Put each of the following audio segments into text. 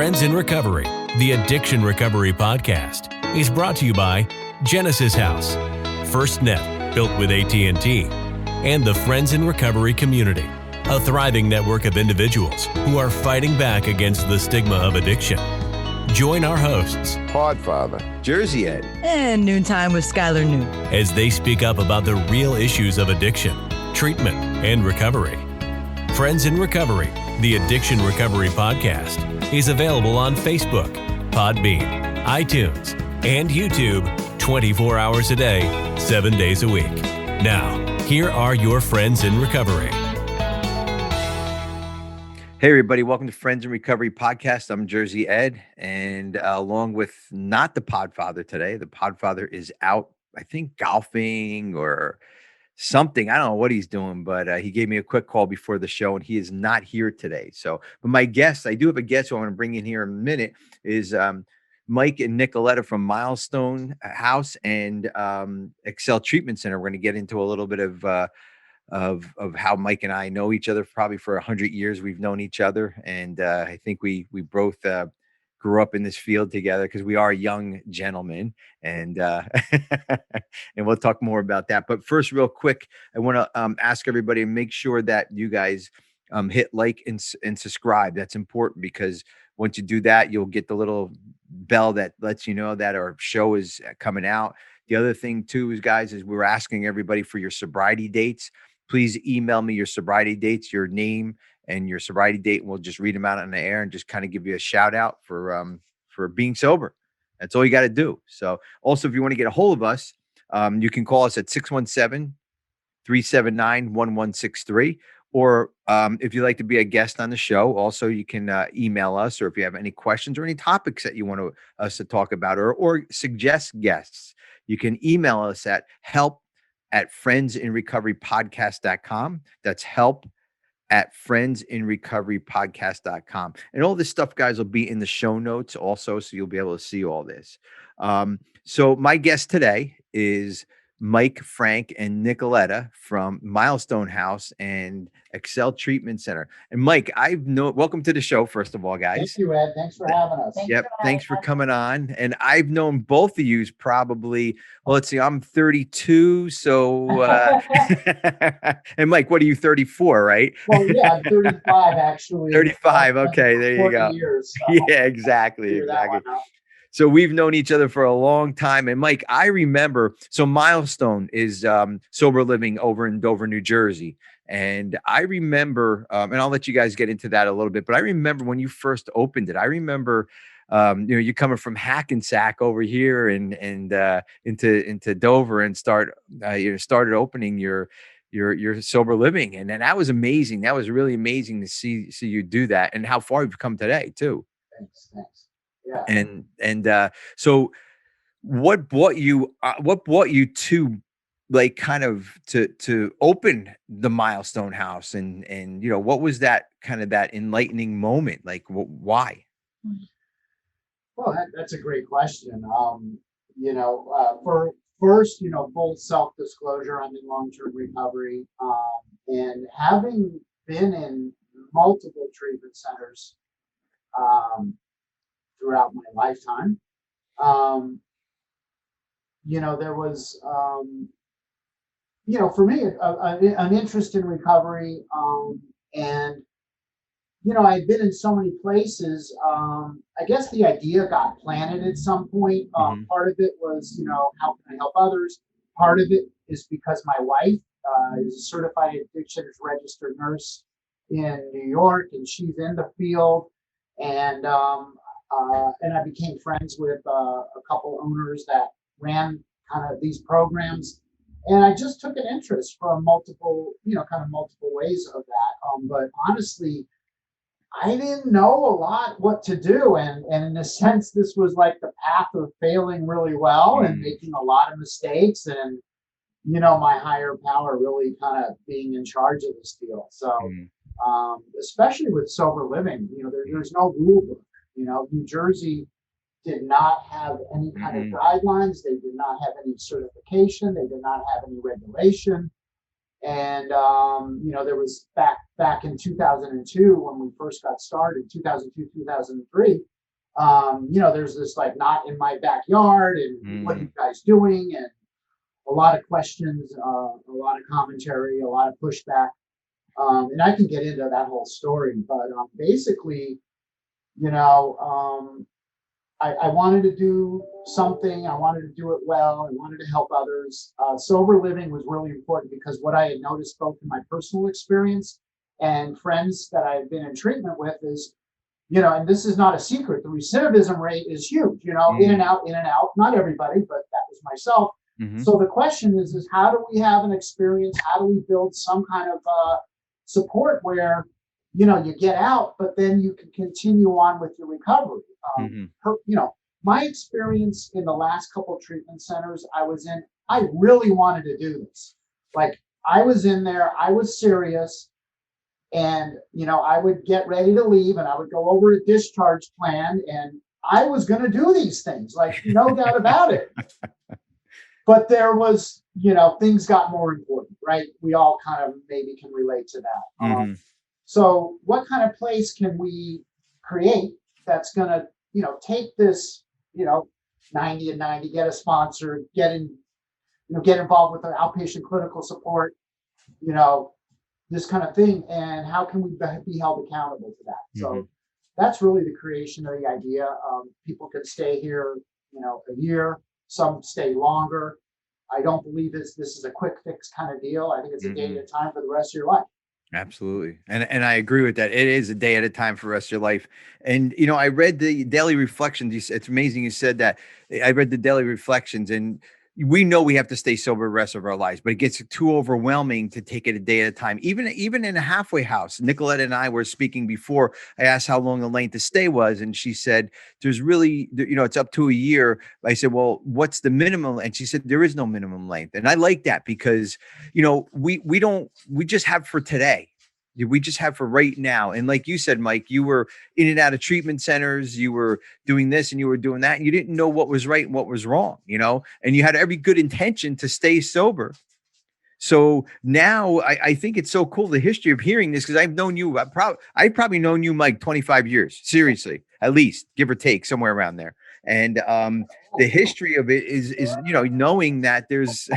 Friends in Recovery, the Addiction Recovery Podcast, is brought to you by Genesis House, FirstNet, built with AT&T, and the Friends in Recovery community, a thriving network of individuals who are fighting back against the stigma of addiction. Join our hosts, Podfather, Jersey Ed, and Noontime with Skylar Noon, as they speak up about the real issues of addiction, treatment, and recovery. Friends in Recovery, the Addiction Recovery Podcast, is available on Facebook, Podbean, iTunes, and YouTube 24 hours a day, 7 days a week. Now, here are your Friends in Recovery. Hey, everybody. Welcome to Friends in Recovery Podcast. I'm Jersey Ed, and along with not the Podfather today, the Podfather is out, I think, golfing or something. I don't know what he's doing, but he gave me a quick call before the show, and he is not here today. So, but my guest, I do have a guest who I want to bring in here in a minute, is Mike and Nikoleta from Milestone House and Excel Treatment Center. We're going to get into a little bit of how Mike and I know each other. Probably for 100 years we've known each other, and I think we both grew up in this field together because we are young gentlemen, and and we'll talk more about that. But first, real quick, I want to ask everybody to make sure that you guys hit like and subscribe. That's important because once you do that, you'll get the little bell that lets you know that our show is coming out. The other thing too is, guys, is we're asking everybody for your sobriety dates. Please email me your sobriety dates, your name and your sobriety date, and we'll just read them out on the air and just kind of give you a shout out for being sober. That's all you got to do. So also, if you want to get a hold of us, you can call us at 617-379-1163. Or if you'd like to be a guest on the show, also you can email us, or if you have any questions or any topics that you want us to talk about or suggest guests, you can email us at help@friendsinrecoverypodcast.com. That's help@friendsinrecoverypodcast.com. And all this stuff, guys, will be in the show notes also, so you'll be able to see all this. So my guest today is Mike, Frank, and Nikoleta from Milestone House and Excel Treatment Center. And Mike, welcome to the show, first of all, guys. Thank you, Ed. Thanks for having us. Thanks for coming on. And I've known both of you probably, well, let's see, I'm 32. So, and Mike, what are you, 34, right? Well, yeah, I'm 35, actually. 35. Okay, there you go. Years, so yeah, exactly. So we've known each other for a long time. And Mike, I remember, so Milestone is sober living over in Dover, New Jersey. And I remember, and I'll let you guys get into that a little bit, but I remember when you first opened it, I remember, you coming from Hackensack over here and into Dover and started opening your sober living. And then that was amazing. That was really amazing to see you do that and how far you've come today too. Thanks. Yeah. And so what brought you to like kind of to open the Milestone House and what was that kind of that enlightening moment? Like why? Well, that's a great question. For first, full self-disclosure, I'm in long-term recovery, and having been in multiple treatment centers, throughout my lifetime. There was, for me, an interest in recovery. And, I'd been in so many places. I guess the idea got planted at some point. Part of it was, how can I help others? Part of it is because my wife is a certified addictions registered nurse in New York, and she's in the field. And I became friends with a couple owners that ran kind of these programs. And I just took an interest from multiple ways of that. But honestly, I didn't know a lot what to do. And in a sense, this was like the path of failing really well and making a lot of mistakes. And, my higher power really kind of being in charge of this deal. So especially with sober living, there's no rule book. New Jersey did not have any kind of guidelines. They did not have any certification. They did not have any regulation. And there was back in 2002 when we first got started, 2002, 2003. There's this like not in my backyard, and what are you guys doing? And a lot of questions, a lot of commentary, a lot of pushback. And I can get into that whole story, but basically, I wanted to do something. I wanted to do it well. I wanted to help others. Sober living was really important because what I had noticed both in my personal experience and friends that I've been in treatment with is, and this is not a secret, the recidivism rate is huge, in and out, not everybody, but that was myself. So the question is how do we have an experience? How do we build some kind of support where, you get out, but then you can continue on with your recovery. My experience in the last couple of treatment centers I was in, I really wanted to do this. Like I was in there, I was serious, and, I would get ready to leave and I would go over a discharge plan and I was going to do these things, like no doubt about it. But there was, things got more important, right? We all kind of maybe can relate to that. So what kind of place can we create that's going to, take this, 90 and 90, get a sponsor, get involved with our outpatient clinical support, this kind of thing. And how can we be held accountable to that? So that's really the creation of the idea. People can stay here, a year, some stay longer. I don't believe this is a quick fix kind of deal. I think it's a day at a time for the rest of your life. Absolutely. And I agree with that. It is a day at a time for the rest of your life. And, I read the daily reflections. It's amazing you said that. I read the daily reflections, and we know we have to stay sober the rest of our lives, but it gets too overwhelming to take it a day at a time. Even in a halfway house, Nikoleta and I were speaking before. I asked how long the length of stay was, and she said, there's really, it's up to a year. I said, well, what's the minimum? And she said, there is no minimum length. And I like that because, we just have for today. We just have for right now. And like you said, Mike, you were in and out of treatment centers, you were doing this and you were doing that, and you didn't know what was right and what was wrong, and you had every good intention to stay sober. So now I think it's so cool, the history of hearing this, because I've known you, I've probably known you, Mike, 25 years, seriously, at least, give or take, somewhere around there. And the history of it is knowing that there's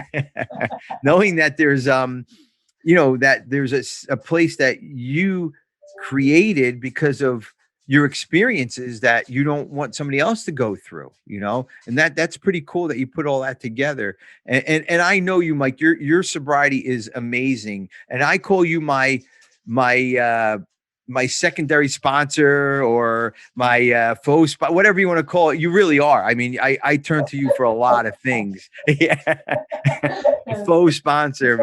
that there's a place that you created because of your experiences that you don't want somebody else to go through, and that's pretty cool that you put all that together. And I know you, Mike, your sobriety is amazing. And I call you my secondary sponsor, or my faux spot, whatever you want to call it. You really are. I mean, I turn to you for a lot of things. Yeah. Faux sponsor,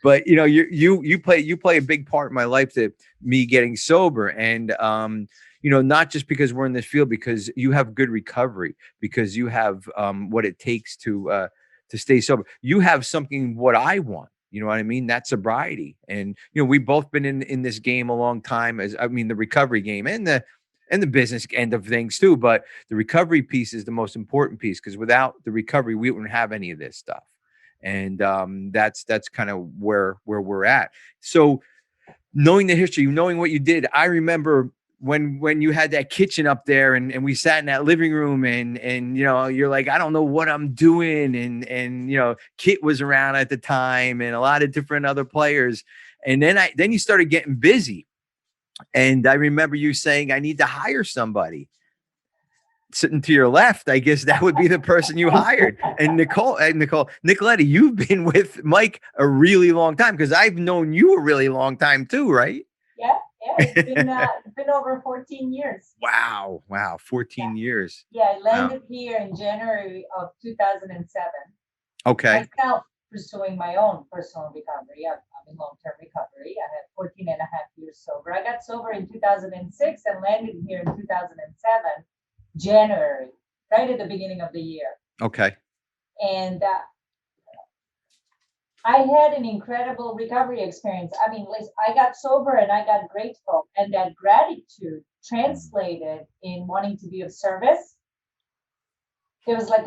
but you play a big part in my life, to me getting sober. And not just because we're in this field, because you have good recovery, because you have what it takes to stay sober. You have something what I want. You know what I mean? That's sobriety. And, we've both been in this game a long time, the recovery game and the business end of things too. But the recovery piece is the most important piece, because without the recovery, we wouldn't have any of this stuff. And that's kind of where we're at. So knowing the history, knowing what you did, I remember when you had that kitchen up there, and we sat in that living room, and you're like, I don't know what I'm doing. And Kit was around at the time, and a lot of different other players. And then you started getting busy. And I remember you saying, I need to hire somebody. Sitting to your left, I guess that would be the person you hired. And Nikoleta, you've been with Mike a really long time, because I've known you a really long time too, right? Yeah, it's been over 14 years. Wow, 14 years. Yeah, I landed here in January of 2007. Okay. Myself pursuing my own personal recovery. I'm in long-term recovery. I had 14 and a half years sober. I got sober in 2006 and landed here in 2007. January, right at the beginning of the year. Okay. And I had an incredible recovery experience. I mean, Liz, I got sober and I got grateful, and that gratitude translated in wanting to be of service. It was like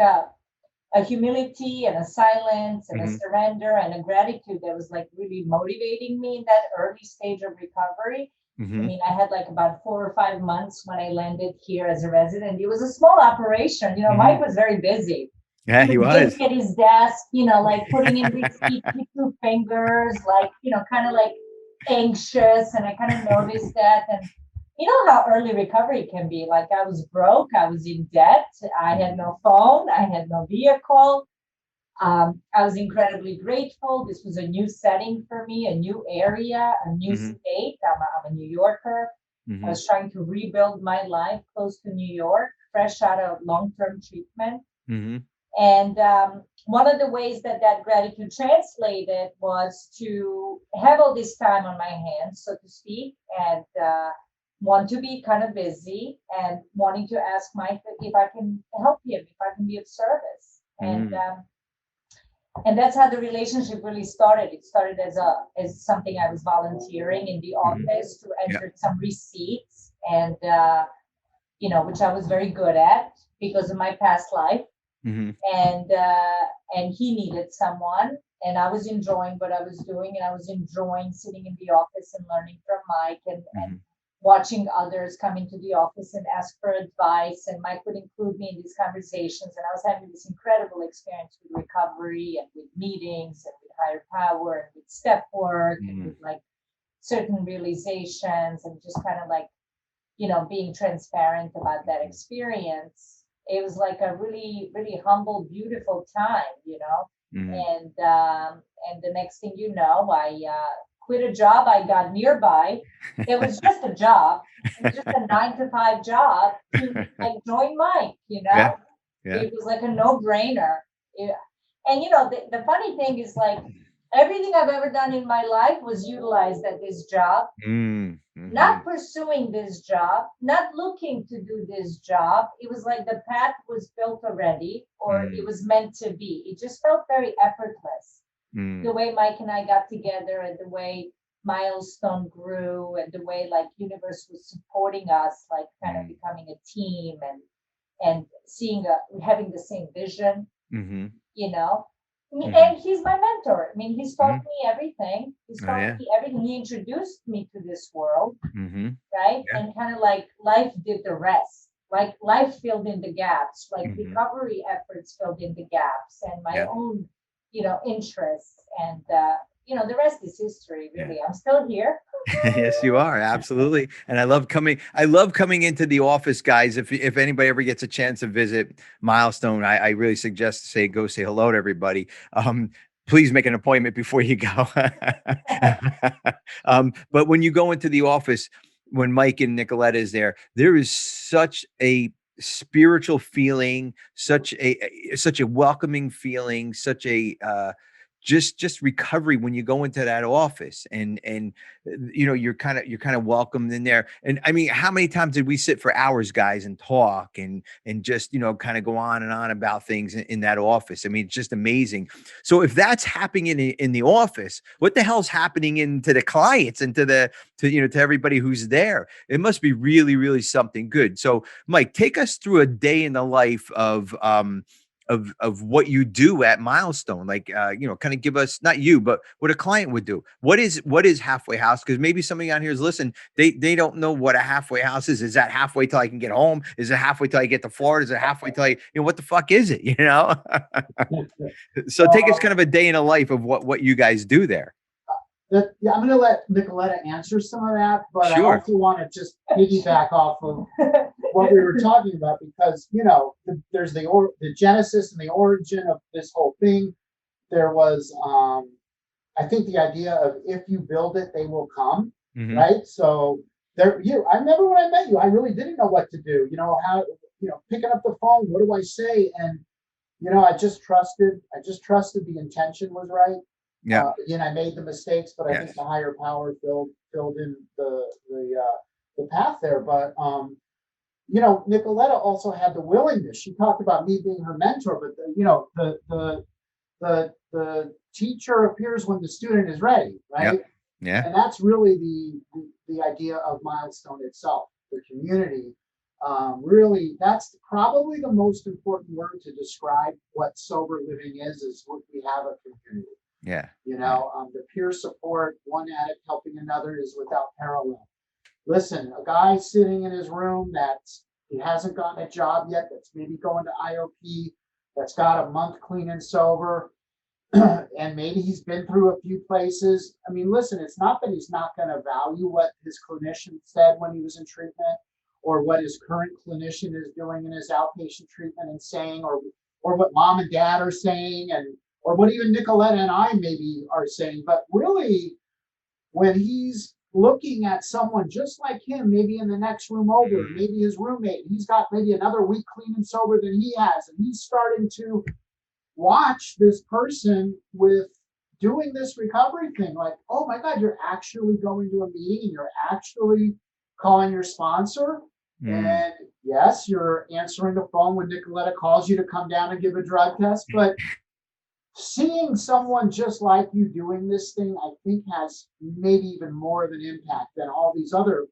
a humility and a silence and a Mm-hmm. surrender and a gratitude that was like really motivating me in that early stage of recovery. I Mm-hmm. mean, I had like about 4 or 5 months when I landed here as a resident. It was a small operation. Mike was very busy. Yeah, He he was was. busy at his desk, like putting in receipts with 2 fingers, like, kind of like anxious. And I kind of noticed that. And you know how early recovery can be. Like I was broke, I was in debt, I had no phone, I had no vehicle. I was incredibly grateful. This was a new setting for me, a new area, a new Mm-hmm. state. I'm a New Yorker. I Mm-hmm. was trying to rebuild my life close to New York, fresh out of long-term treatment. Mm-hmm. And one of the ways that gratitude translated was to have all this time on my hands, so to speak, and want to be kind of busy and wanting to ask Mike if I can help him, if I can be of service. And that's how the relationship really started. It started as something I was volunteering in the office to enter some receipts, and which I was very good at because of my past life. Mm-hmm. And he needed someone, and I was enjoying what I was doing, and I was enjoying sitting in the office and learning from Mike and watching others come into the office and ask for advice, and Mike would include me in these conversations, and I was having this incredible experience with recovery and with meetings and with higher power and with step work and with like certain realizations and just kind of like being transparent about that experience. It was like a really, really humble, beautiful time, and the next thing you know, I quit a job I got nearby. It was just a job. It was just a 9 to 5 job to like join Mike, Yeah. Yeah. It was like a no-brainer. And the funny thing is like everything I've ever done in my life was utilized at this job. Mm-hmm. Not pursuing this job, not looking to do this job. It was like the path was built already, or it was meant to be. It just felt very effortless. The way Mike and I got together, and the way Milestone grew, and the way like universe was supporting us, like kind of becoming a team and having the same vision, And he's my mentor. I mean, he's taught me everything. He's taught me everything. He introduced me to this world, right? Yeah. And kind of like life did the rest. Like life filled in the gaps. Like recovery efforts filled in the gaps, and my own, interests. And the rest is history. Really, I'm still here. Yes, you are. Absolutely. And I love coming into the office, guys. If anybody ever gets a chance to visit Milestone, I really suggest go say hello to everybody. Please make an appointment before you go. But when you go into the office, when Mike and Nikoleta is there is such a spiritual feeling, such a welcoming feeling, such a just recovery when you go into that office, and you're kind of welcomed in there. And I mean, how many times did we sit for hours, guys, and talk and just kind of go on and on about things in that office? I mean, it's just amazing. So if that's happening in the office, what the hell's happening into the clients and to everybody who's there? It must be really, really something good. So Mike, take us through a day in the life of what you do at Milestone. Like, kind of give us, not you, but what a client would do. What is halfway house? Because maybe somebody on here is listening. They don't know what a halfway house is. Is that halfway till I can get home? Is it halfway till I get to Florida? Is it halfway till what the fuck is it? So take us kind of a day in a life of what you guys do there. I'm going to let Nikoleta answer some of that, but Sure. I also want to just piggyback off of what we were talking about, because there's the genesis and the origin of this whole thing. There was, I think, the idea of if you build it, they will come, right? So I remember when I met you, I really didn't know what to do. How picking up the phone, what do I say? And I just trusted the intention was right. Yeah. Again, I made the mistakes, but I think the higher power filled in the path there. But Nikoleta also had the willingness. She talked about me being her mentor, but the teacher appears when the student is ready, right? Yeah. And that's really the idea of Milestone itself, the community. Really, that's probably the most important word to describe what sober living is what we have a community. Yeah. The peer support, one addict helping another is without parallel. Listen, a guy sitting in his room he hasn't gotten a job yet, that's maybe going to IOP, that's got a month clean and sober, and maybe he's been through a few places. I mean, listen, it's not that he's not going to value what his clinician said when he was in treatment, or what his current clinician is doing in his outpatient treatment and saying, or what mom and dad are saying, or what even Nikoleta and I maybe are saying. But really, when he's looking at someone just like him, maybe in the next room over, maybe his roommate, he's got maybe another week clean and sober than he has, and he's starting to watch this person with doing this recovery thing, like, oh my God, you're actually going to a meeting and you're actually calling your sponsor. And yes, you're answering the phone when Nikoleta calls you to come down and give a drug test. But seeing someone just like you doing this thing, I think has maybe even more of an impact than all these other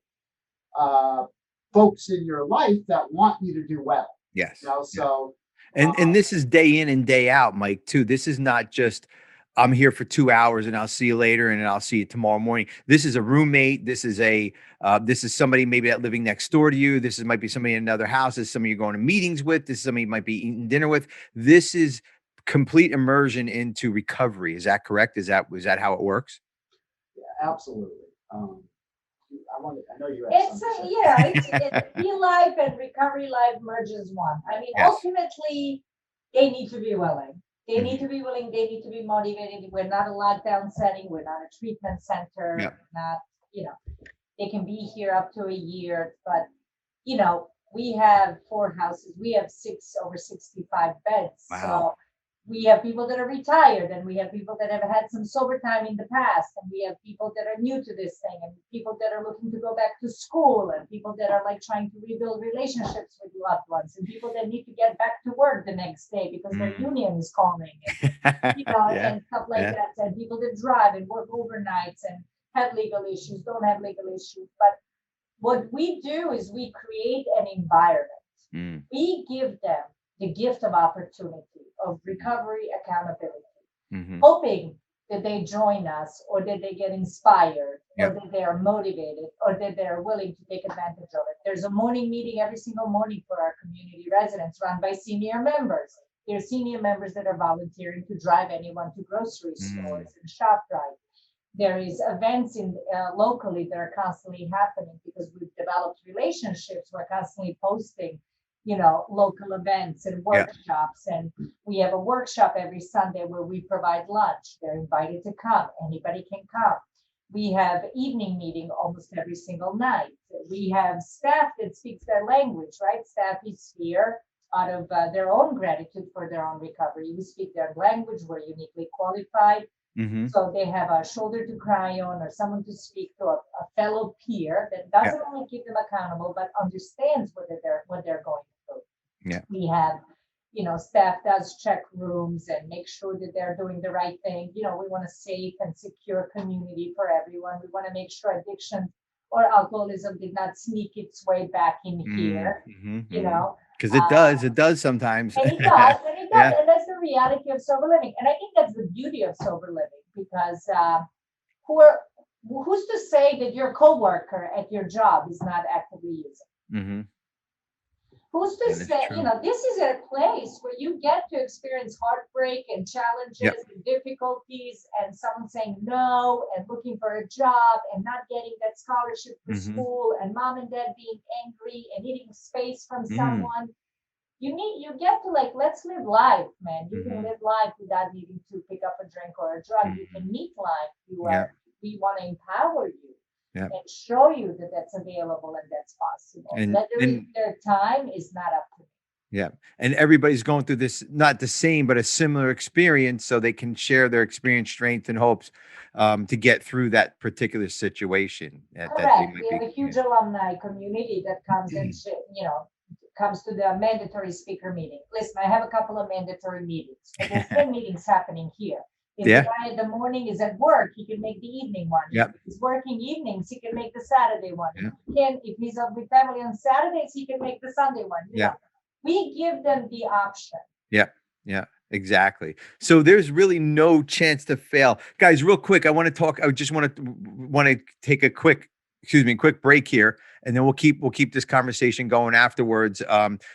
folks in your life that want you to do well. Yes. So. And this is day in and day out, Mike, too. This is not just, I'm here for 2 hours and I'll see you later and I'll see you tomorrow morning. This is a roommate. This is somebody maybe that living next door to you. Might be somebody in another house. This is somebody you're going to meetings with. This is somebody you might be eating dinner with. This is complete immersion into recovery. Is that correct? Is that how it works? Yeah, absolutely. I know you. It's real life and recovery life merges one. I mean, Yes. Ultimately, they need to be willing. They need to be willing. They need to be motivated. We're not a lockdown setting. We're not a treatment center. Yep. Not, they can be here up to a year. But, we have 4 houses. We have over 65 beds. Wow. So we have people that are retired, and we have people that have had some sober time in the past, and we have people that are new to this thing, and people that are looking to go back to school, and people that are like trying to rebuild relationships with loved ones, and people that need to get back to work the next day because their union is calling, and, and stuff like that, and people that drive and work overnights and have legal issues, don't have legal issues. But what we do is we create an environment. We give them the gift of opportunity, of recovery, accountability, hoping that they join us, or that they get inspired, or that they are motivated, or that they're willing to take advantage of it. There's a morning meeting every single morning for our community residents, run by senior members. There are senior members that are volunteering to drive anyone to grocery stores and ShopRite. There is events locally that are constantly happening because we've developed relationships. We're constantly posting local events and workshops. And we have a workshop every Sunday where we provide lunch. They're invited to come. Anybody can come. We have evening meeting almost every single night. We have staff that speaks their language, right? Staff is here out of their own gratitude for their own recovery. We speak their language. We're uniquely qualified. So they have a shoulder to cry on, or someone to speak to, a fellow peer that doesn't only keep them accountable, but understands what they're going through. Yeah. We have, staff does check rooms and make sure that they're doing the right thing. We want a safe and secure community for everyone. We want to make sure addiction or alcoholism did not sneak its way back in here, Because it does sometimes. And it does, and that's the reality of sober living. And I think that's the beauty of sober living, because who's to say that your coworker at your job is not actively using? Who's to say, this is a place where you get to experience heartbreak and challenges and difficulties, and someone saying no and looking for a job and not getting that scholarship for school, and mom and dad being angry and needing space from someone. You get to let's live life, man. You can live life without needing to pick up a drink or a drug. You can meet life. We want to empower you. And show you that that's available and that's possible. And their time is not up to me. Yeah. And everybody's going through this, not the same, but a similar experience, so they can share their experience, strength, and hopes to get through that particular situation. Correct. We have a huge alumni community that comes and, comes to the mandatory speaker meeting. Listen, I have a couple of mandatory meetings. But there's 10 meetings happening here. If the guy in the morning is at work, he can make the evening one. Yep. If he's working evenings, he can make the Saturday one. Yep. If he's up with family on Saturdays, he can make the Sunday one. You know? We give them the option. Yeah. Yeah. Exactly. So there's really no chance to fail. Guys, real quick, I just want to take a quick break here, and then we'll keep this conversation going afterwards.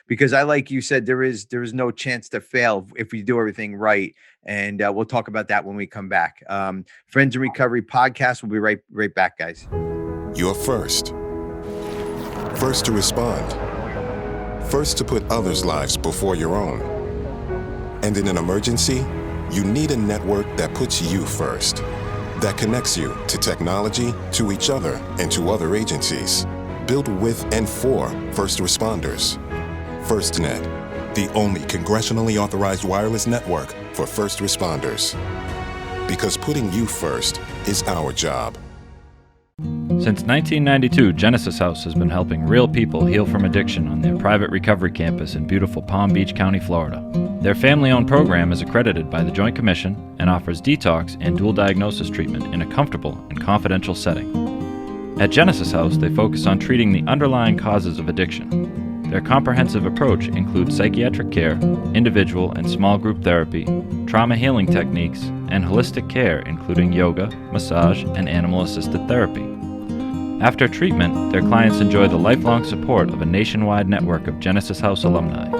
Because like you said, there is no chance to fail if we do everything right. And we'll talk about that when we come back. Friends in Recovery podcast. We'll be right back, guys. You're first to respond, first to put others' lives before your own. And in an emergency, you need a network that puts you first, that connects you to technology, to each other, and to other agencies. Built with and for first responders. FirstNet, the only congressionally authorized wireless network for first responders. Because putting you first is our job. Since 1992, Genesis House has been helping real people heal from addiction on their private recovery campus in beautiful Palm Beach County, Florida. Their family-owned program is accredited by the Joint Commission and offers detox and dual diagnosis treatment in a comfortable and confidential setting. At Genesis House, they focus on treating the underlying causes of addiction. Their comprehensive approach includes psychiatric care, individual and small group therapy, trauma healing techniques, and holistic care including yoga, massage, and animal-assisted therapy. After treatment, their clients enjoy the lifelong support of a nationwide network of Genesis House alumni.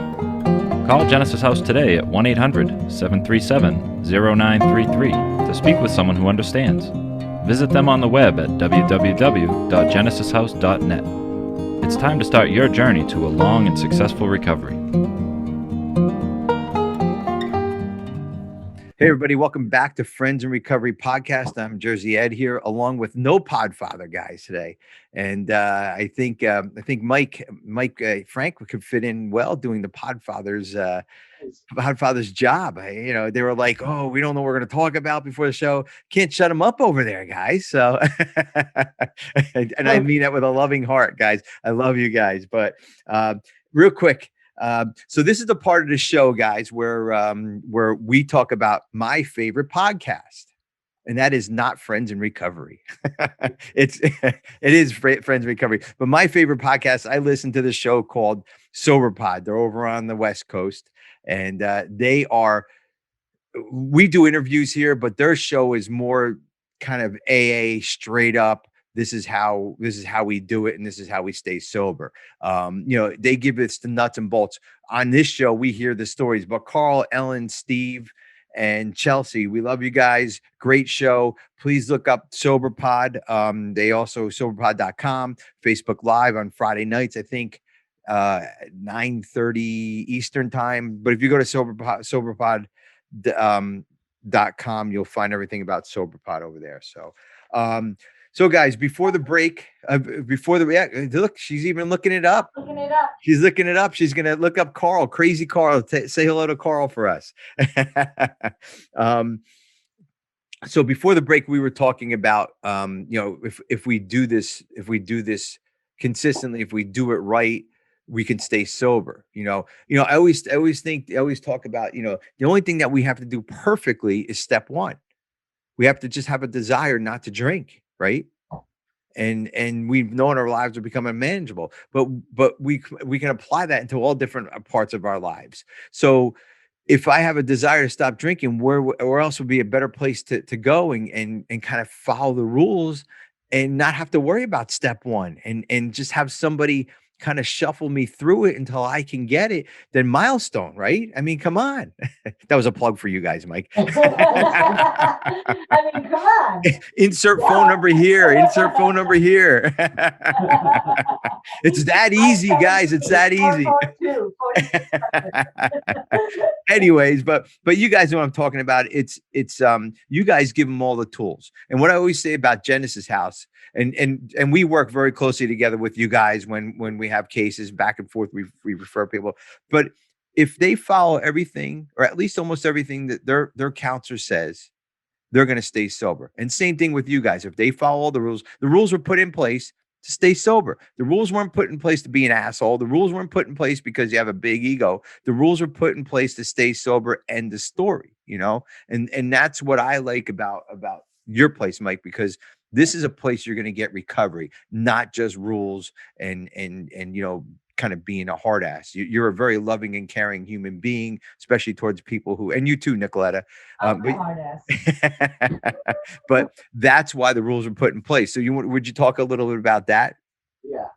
Call Genesis House today at 1-800-737-0933 to speak with someone who understands. Visit them on the web at www.genesishouse.net. It's time to start your journey to a long and successful recovery. Hey, everybody. Welcome back to Friends in Recovery podcast. I'm Jersey Ed here, along with no Podfather guys today. And I think Mike Frank could fit in well doing the Podfather's job. They were like, oh, we don't know what we're going to talk about before the show. Can't shut them up over there, guys. So, and I mean that with a loving heart, guys. I love you guys. But real quick, so this is the part of the show, guys, where we talk about my favorite podcast, and that is not Friends in Recovery. it is Friends in Recovery, but my favorite podcast, I listen to the show called Sober Pod. They're over on the West Coast, and we do interviews here, but their show is more kind of AA, straight up. This is how we do it, and this is how we stay sober. They give us the nuts and bolts. On this show, we hear the stories. But Carl, Ellen, Steve, and Chelsea, we love you guys. Great show. Please look up SoberPod. They also SoberPod.com, Facebook Live on Friday nights, I think 9:30 Eastern time. But if you go to SoberPod.com, you'll find everything about SoberPod over there. So guys, before the break, look, she's even looking it up. She's looking it up. She's going to look up Carl, Crazy Carl. Say hello to Carl for us. So before the break, we were talking about, if we do this consistently, if we do it right, we can stay sober. I always talk about, the only thing that we have to do perfectly is step one. We have to just have a desire not to drink. Right. And we've known our lives are becoming manageable, but we can apply that into all different parts of our lives. So if I have a desire to stop drinking, where else would be a better place to go and kind of follow the rules and not have to worry about step one and just have somebody kind of shuffle me through it until I can get it, then Milestone, right? I mean, come on. That was a plug for you guys, Mike. I mean, come on. Insert phone number here. Insert phone number here. It's that easy, guys. It's that easy. Anyways, but you guys know what I'm talking about. It's you guys give them all the tools. And what I always say about Genesis House, and we work very closely together with you guys when we have cases back and forth, we refer people. But if they follow everything, or at least almost everything that their counselor says, they're going to stay sober. And same thing with you guys. If they follow all the rules were put in place to stay sober. The rules weren't put in place to be an asshole. The rules weren't put in place because you have a big ego. The rules were put in place to stay sober. End the story. and that's what I like about your place, Mike, because this is a place you're going to get recovery, not just rules and kind of being a hard ass. You're a very loving and caring human being, especially towards people who, and you too, Nikoleta. I'm a hard ass. But that's why the rules are put in place. So would you talk a little bit about that? Yeah.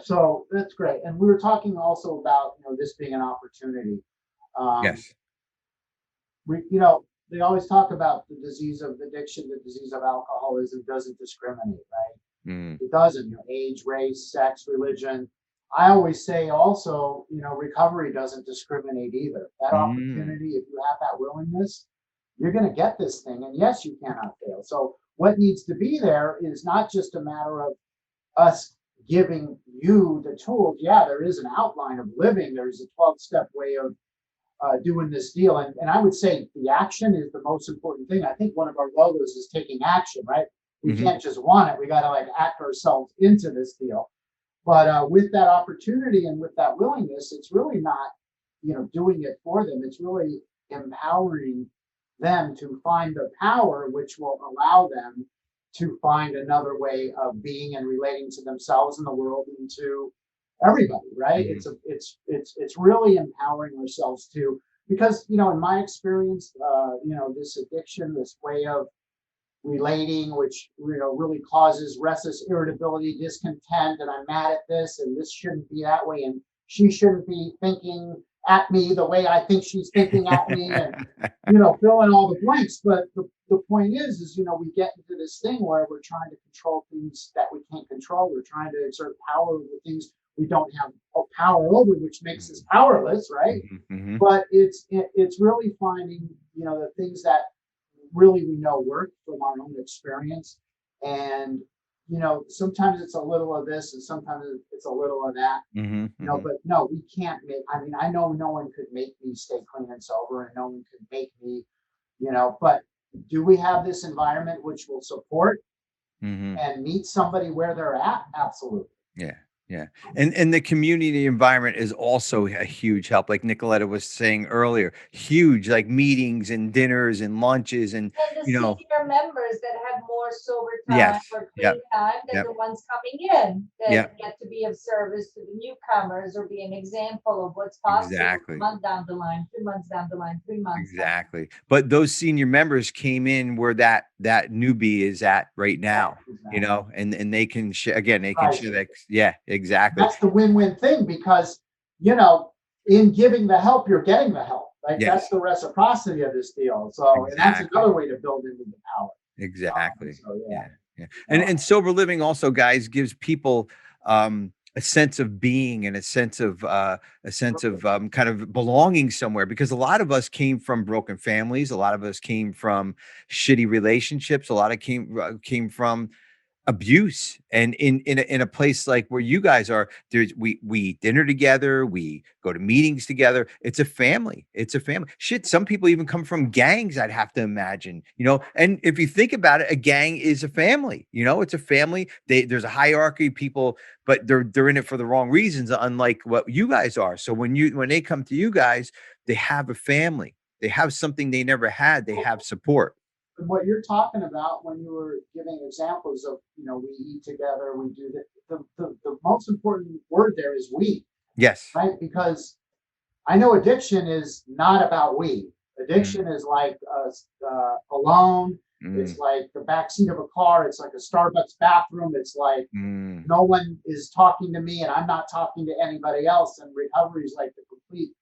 So that's great. And we were talking also about, this being an opportunity. Yes. They always talk about the disease of addiction, the disease of alcoholism doesn't discriminate, right? It doesn't, age, race, sex, religion. I always say also, recovery doesn't discriminate either. That opportunity, if you have that willingness, you're going to get this thing. And yes, you cannot fail. So what needs to be there is not just a matter of us giving you the tools. Yeah, there is an outline of living. There's a 12-step way of doing this deal. And I would say the action is the most important thing. I think one of our logos is taking action, right? We can't just want it. We got to act ourselves into this deal. But with that opportunity and with that willingness, it's really not, doing it for them. It's really empowering them to find the power, which will allow them to find another way of being and relating to themselves and the world and to everybody, right? It's really empowering ourselves to, because in my experience, this addiction, this way of relating, which really causes restless irritability, discontent, and I'm mad at this, and this shouldn't be that way, and she shouldn't be thinking at me the way I think she's thinking at me, and fill in all the blanks. But the point is we get into this thing where we're trying to control things that we can't control. We're trying to exert power over things we don't have power over, which makes us powerless, right? But it's really finding the things that really we know work from our own experience, and sometimes it's a little of this and sometimes it's a little of that. But no, we can't make, I know no one could make me stay clean and sober, and no one could make me, but do we have this environment which will support and meet somebody where they're at? Absolutely. Yeah. And the community environment is also a huge help. Like Nikoleta was saying earlier, huge, like meetings and dinners and lunches and the senior members that have more sober time or clean time than the ones coming in that get to be of service to the newcomers or be an example of what's possible a month down the line, 2 months down the line, 3 months. Exactly. But those senior members came in where that newbie is at right now, and they can share again, they can share that. Yeah, exactly. That's the win-win thing, because in giving the help, you're getting the help. That's the reciprocity of this deal. So and that's another way to build into the power. Exactly. And sober living also, guys, gives people a sense of being and a sense of kind of belonging somewhere, because a lot of us came from broken families, a lot of us came from shitty relationships, a lot of came from abuse, and in a place like where you guys are, we eat dinner together, we go to meetings together. It's a family. Shit, some people even come from gangs, I'd have to imagine, and if you think about it, a gang is a family. It's a family. There's a hierarchy of people, but they're in it for the wrong reasons, unlike what you guys are. So when they come to you guys, they have a family, they have something they never had, they have support. What you're talking about when you were giving examples of, we eat together, we do that. The most important word there is we. Yes. Right? Because I know addiction is not about we. Addiction is like alone. It's like the backseat of a car. It's like a Starbucks bathroom. It's like no one is talking to me and I'm not talking to anybody else. And recovery is like the complete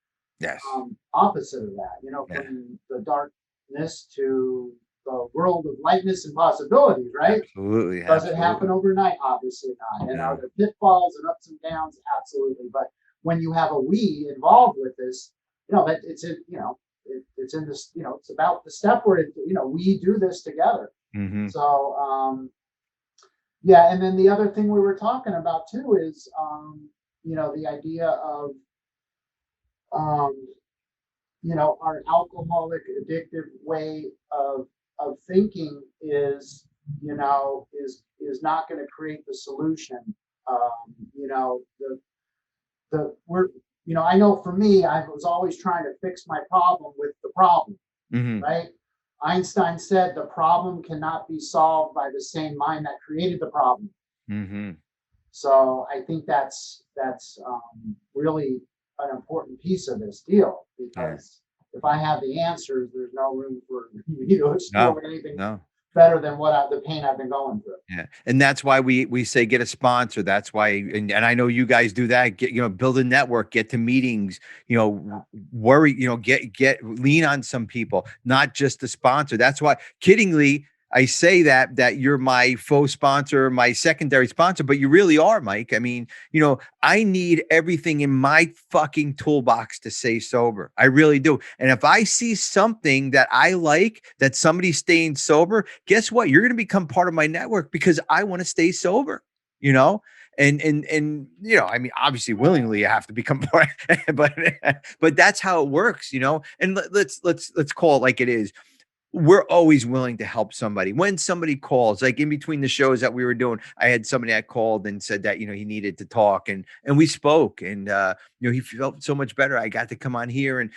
opposite of that, from the darkness to the world of lightness and possibilities, right? Absolutely. Does it happen overnight? Obviously not. And are there pitfalls and ups and downs? Absolutely. But when you have a we involved with this, that it's in this, it's about the step where we do this together. So and then the other thing we were talking about too is the idea of our alcoholic addictive way of thinking is not going to create the solution. I know for me, I was always trying to fix my problem with the problem. right? Einstein said the problem cannot be solved by the same mind that created the problem. So I think that's really an important piece of this deal, because if I have the answers, there's no room for me to explore anything better than the pain I've been going through. Yeah. And that's why we say get a sponsor. That's why, and I know you guys do that, build a network, get to meetings, worry, lean on some people, not just the sponsor. That's why, kiddingly, I say that you're my faux sponsor, my secondary sponsor, but you really are, Mike. I mean, I need everything in my fucking toolbox to stay sober. I really do. And if I see something that I like, that somebody's staying sober, guess what? You're going to become part of my network because I want to stay sober, and I mean, obviously willingly you have to become part, but that's how it works, and let's call it like it is. We're always willing to help somebody. When somebody calls, like in between the shows that we were doing, I had somebody that called and said that, he needed to talk, and we spoke, and, he felt so much better. I got to come on here, and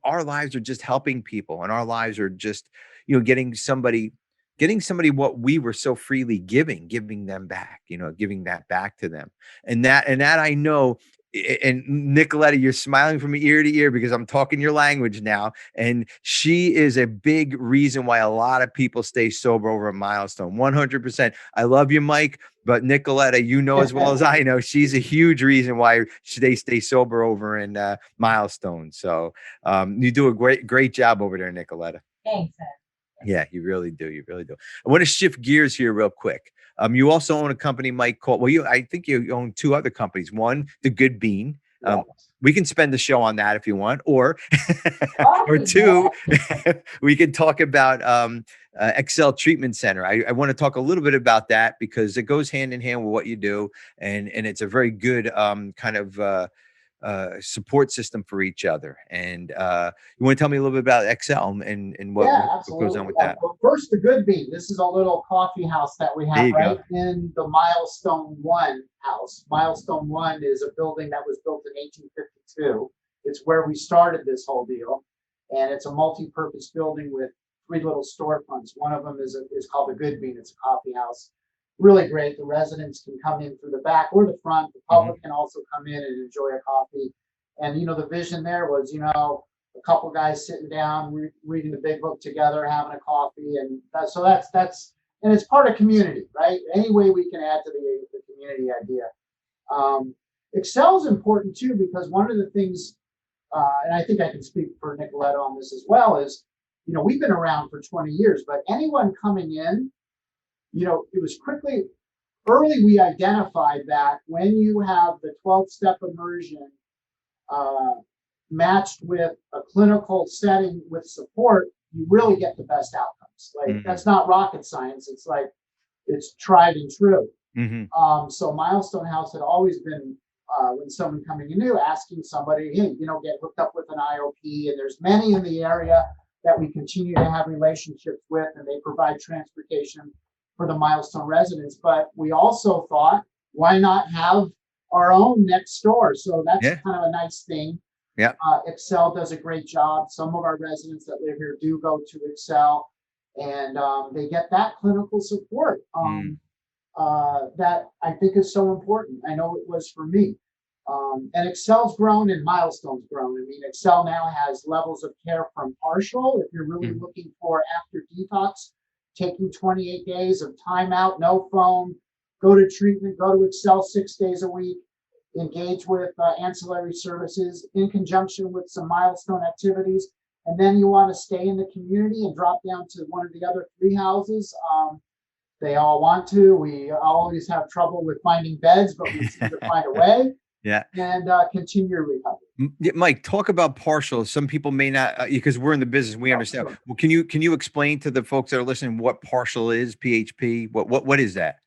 our lives are just helping people, and our lives are just, getting somebody what we were so freely giving them back, giving that back to them. And that I know. And Nikoleta, you're smiling from ear to ear because I'm talking your language now. And she is a big reason why a lot of people stay sober over at Milestone. 100%. I love you, Mike. But Nikoleta, as well as I know, she's a huge reason why they stay sober over in Milestone. So you do a great job over there, Nikoleta. Thanks, Ed. Yeah, you really do. You really do. I want to shift gears here real quick. You also own a company, Mike, called, I think you own two other companies. One, The Good Bean. We can spend the show on that if you want, or two, we can talk about Excel Treatment Center. I want to talk a little bit about that because it goes hand in hand with what you do, and it's a very good kind of support system for each other. And you want to tell me a little bit about Excel and what goes on with that? Well, first, The Good Bean. This is a little coffee house that we have in the Milestone 1 house. Milestone 1 is a building that was built in 1852. It's where we started this whole deal. And it's a multi-purpose building with 3 little storefronts. One of them is called The Good Bean. It's a coffee house. Really great. The residents can come in through the back or the front. The public can also come in and enjoy a coffee. And, the vision there was, a couple guys sitting down, reading the big book together, having a coffee. And and it's part of community, right? Any way we can add to the community idea. Excel is important too, because one of the things, and I think I can speak for Nikoleta on this as well, is, we've been around for 20 years, but anyone coming in, it was early we identified that when you have the 12-step immersion matched with a clinical setting with support, you really get the best outcomes. Like, that's not rocket science. It's like, it's tried and true. So Milestone House had always been, when someone coming in new, asking somebody, hey, get hooked up with an IOP. And there's many in the area that we continue to have relationships with, and they provide transportation for the Milestone residents. But we also thought, why not have our own next door? So that's kind of a nice thing. Yeah. Excel does a great job. Some of our residents that live here do go to Excel, and they get that clinical support that I think is so important. I know it was for me. And Excel's grown and Milestone's grown. I mean, Excel now has levels of care from partial. If you're really looking for after detox, taking 28 days of time out, no phone, go to treatment, go to Excel 6 days a week, engage with ancillary services in conjunction with some Milestone activities. And then you want to stay in the community and drop down to one of the other 3 houses. They all want to. We always have trouble with finding beds, but we seem to find a way. Yeah. And continue your recovery. Mike, talk about partial. Some people may not, because we're in the business, we understand. Sure. Well, can you explain to the folks that are listening what partial is, PHP? What is that?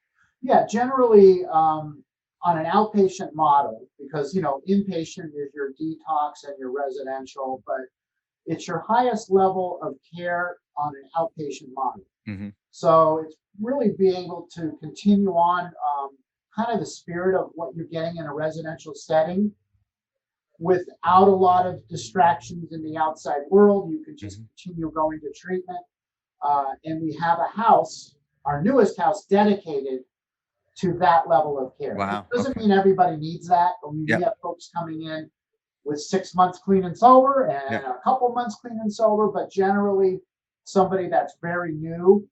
Yeah, generally on an outpatient model, because inpatient is your detox and your residential, but it's your highest level of care on an outpatient model. So it's really being able to continue on kind of the spirit of what you're getting in a residential setting, without a lot of distractions in the outside world. You can just continue going to treatment. And we have a house, our newest house, dedicated to that level of care. Wow. It doesn't mean everybody needs that, but we have folks coming in with 6 months clean and sober and a couple months clean and sober, but generally somebody that's very new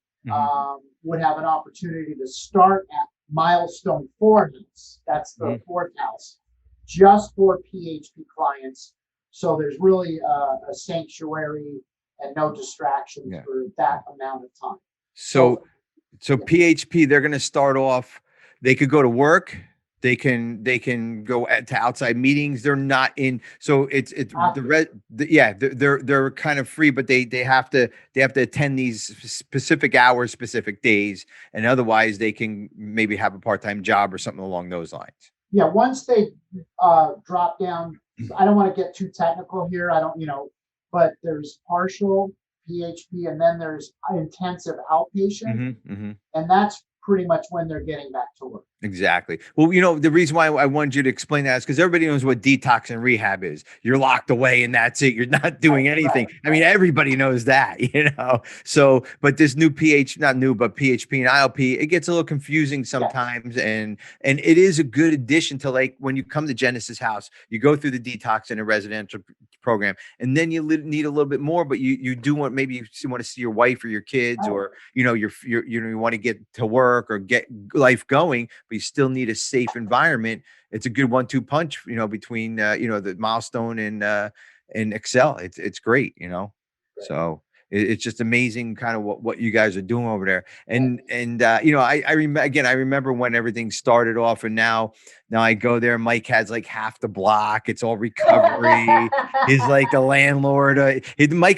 would have an opportunity to start at Milestone 4 house. That's the fourth house, just for PHP clients. So there's really a sanctuary and no distractions for that amount of time. So PHP, they're going to start off, they could go to work. They can go to outside meetings. They're not in. So they're kind of free, but they have to attend these specific hours, specific days. And otherwise they can maybe have a part-time job or something along those lines. Yeah. Once they drop down, I don't want to get too technical here. I don't, but there's partial PHP and then there's intensive outpatient. And that's pretty much when they're getting back to work. Exactly. Well, the reason why I wanted you to explain that is because everybody knows what detox and rehab is. You're locked away and that's it. You're not doing anything. Right. I mean, everybody knows that, So, but this new PHP and ILP, it gets a little confusing sometimes. Yes. And it is a good addition to, like, when you come to Genesis House, you go through the detox in a residential program, and then you need a little bit more, but you do want, maybe you want to see your wife or your kids, or, you want to get to work or get life going, but you still need a safe environment. It's a good 1-2 punch, between, the Milestone and Excel. It's great, so it's just amazing kind of what you guys are doing over there. And I remember when everything started off, and now I go there. Mike has like half the block. It's all recovery. He's like the landlord. Mike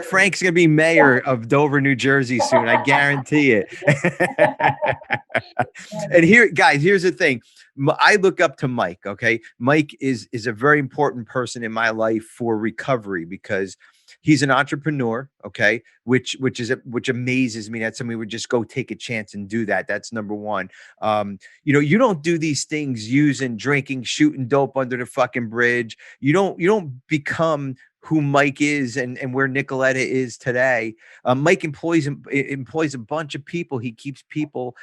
Frank's going to be mayor of Dover, New Jersey soon. I guarantee it. And here's the thing. I look up to Mike. Okay. Mike is a very important person in my life for recovery, because he's an entrepreneur, okay, which amazes me that somebody would just go take a chance and do that. That's number one. You don't do these things using, drinking, shooting dope under the fucking bridge. You don't become who Mike is and where Nikoleta is today. Mike employs a bunch of people. He keeps people,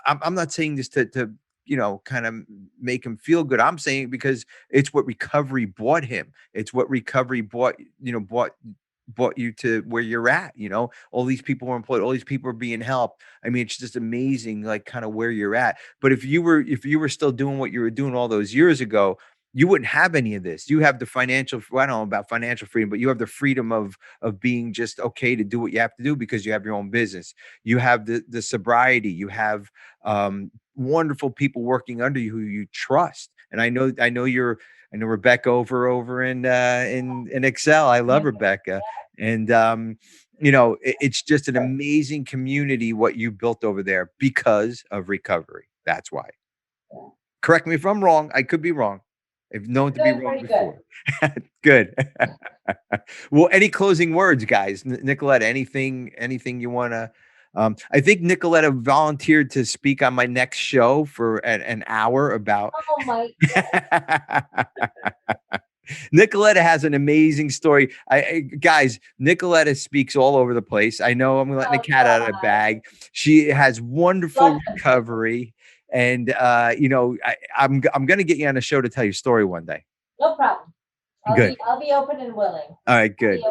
I'm not saying this to kind of make him feel good. I'm saying because it's what recovery brought him. It's what recovery brought you to where you're at. All these people were employed. All these people are being helped. I mean, it's just amazing, like, kind of where you're at. But if you were still doing what you were doing all those years ago, you wouldn't have any of this. You have the financial, I don't know about financial freedom, but you have the freedom of being just okay to do what you have to do because you have your own business. You have the sobriety. You have wonderful people working under you who you trust. And I know Rebecca over in Excel. I love Rebecca. And it's just an amazing community what you built over there because of recovery. That's why. Correct me if I'm wrong. I could be wrong. I've known to be wrong before. Good. Well, any closing words, guys? Nikoleta, anything you want to? I think Nikoleta volunteered to speak on my next show for an hour about. Oh my God. Nikoleta has an amazing story. Guys, Nikoleta speaks all over the place. I know I'm letting the cat out of the bag. She has wonderful recovery. And, I'm going to get you on a show to tell your story one day. No problem. Good. I'll be open and willing. All right, good.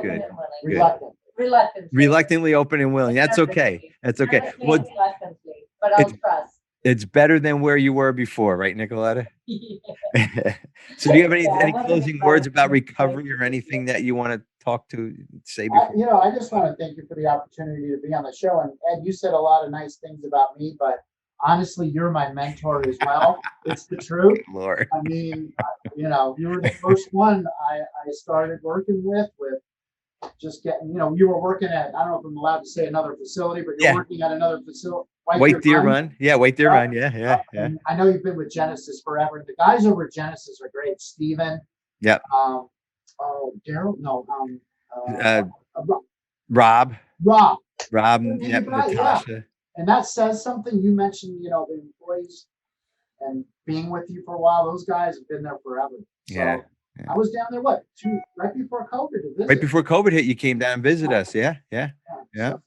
Reluctantly open and willing. That's okay. That's okay. Well, reluctantly, but I'll trust. It's better than where you were before, right, Nikoleta? Yeah. So do you have any closing words about recovery or anything that you want to say before? I just want to thank you for the opportunity to be on the show. And Ed, you said a lot of nice things about me, but honestly, you're my mentor as well. It's the truth. Lord. I mean, you were the first one I started working with just getting, you were working at, I don't know if I'm allowed to say another facility, but you're working at another facility. White Deer Run. Yeah, White Deer Run. Yeah. I know you've been with Genesis forever. The guys over at Genesis are great. Steven. Yep. Daryl? No. Rob. Yep, Natasha. Yeah. And that says something. You mentioned, the employees and being with you for a while. Those guys have been there forever. Yeah. I was down there, right before COVID to visit. Right before COVID hit, you came down and visited us. Yeah. So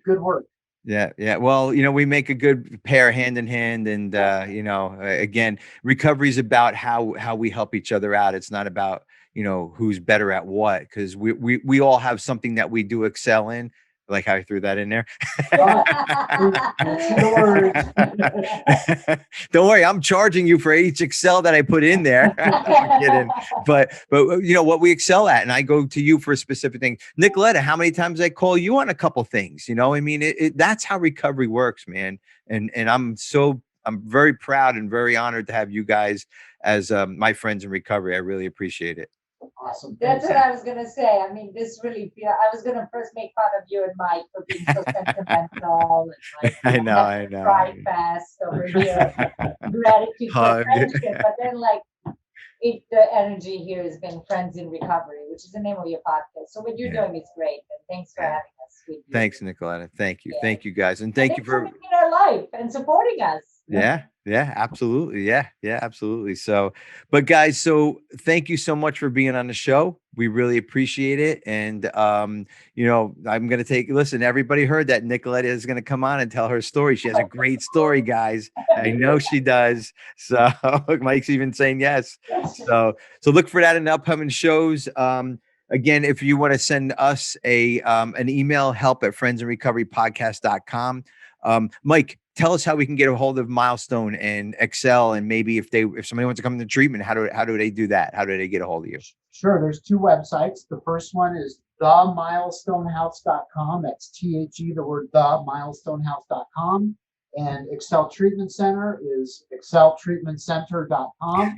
good work. Yeah. Well, we make a good pair hand in hand. And, again, recovery is about how we help each other out. It's not about, who's better at what, because we all have something that we do excel in. I like how I threw that in there. Don't worry, I'm charging you for each excel that I put in there. I'm kidding. But what we excel at, and I go to you for a specific thing. Nikoleta, how many times I call you on a couple things? I mean, that's how recovery works, man. And I'm very proud and very honored to have you guys as my friends in recovery. I really appreciate it. Awesome. That's what I was gonna say. I mean, this really I was gonna first make fun of you and Mike for being so sentimental and I know. Cry fast over here, gratitude for friendship. But then, the energy here has been Friends in Recovery, which is the name of your podcast. So what you're doing is great, and thanks for having us with you. Thanks, Nikoleta. Thank you, guys, and thank you for being in our life and supporting us. Yeah, absolutely. Yeah, absolutely. So, but guys, thank you so much for being on the show. We really appreciate it. And, I'm going to listen, everybody heard that Nikoleta is going to come on and tell her story. She has a great story, guys. I know she does. So Mike's even saying yes. So look for that in the upcoming shows. Again, if you want to send us an email, help@friendsinrecoverypodcast.com. Mike, tell us how we can get a hold of Milestone and Excel, and maybe if somebody wants to come into treatment, how do they do that? How do they get a hold of you? Sure. There's two websites. The first one is themilestonehouse.com. That's THE, the word themilestonehouse.com. And Excel Treatment Center is exceltreatmentcenter.com.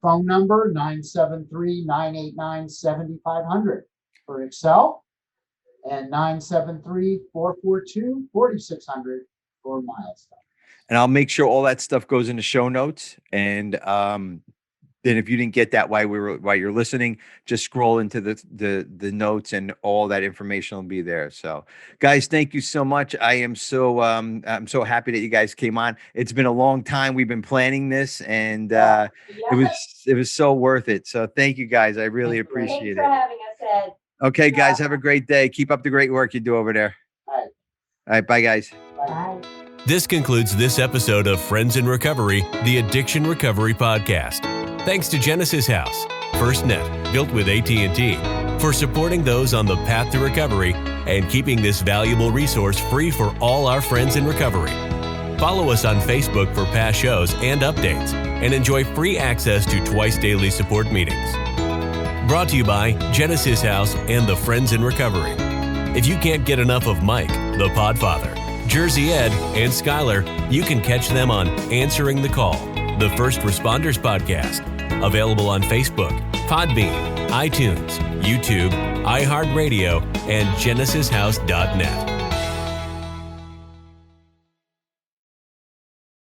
Phone number 973-989-7500 for Excel, and 973-442-4600 for Milestone. And I'll make sure all that stuff goes in the show notes. And then if you didn't get that while you're listening, just scroll into the notes, and all that information will be there. So guys, thank you so much. I'm so happy that you guys came on. It's been a long time. We've been planning this, and it was so worth it. So thank you guys. I really appreciate it. Thanks for having us, Ed. Okay, guys, have a great day. Keep up the great work you do over there. All right, bye, guys. Bye. This concludes this episode of Friends in Recovery, the Addiction Recovery Podcast. Thanks to Genesis House, FirstNet, built with AT&T, for supporting those on the path to recovery and keeping this valuable resource free for all our friends in recovery. Follow us on Facebook for past shows and updates, and enjoy free access to twice daily support meetings. Brought to you by Genesis House and the Friends in Recovery. If you can't get enough of Mike, the Podfather, Jersey Ed, and Skylar, you can catch them on Answering the Call, the First Responders Podcast, available on Facebook, Podbean, iTunes, YouTube, iHeartRadio, and GenesisHouse.net.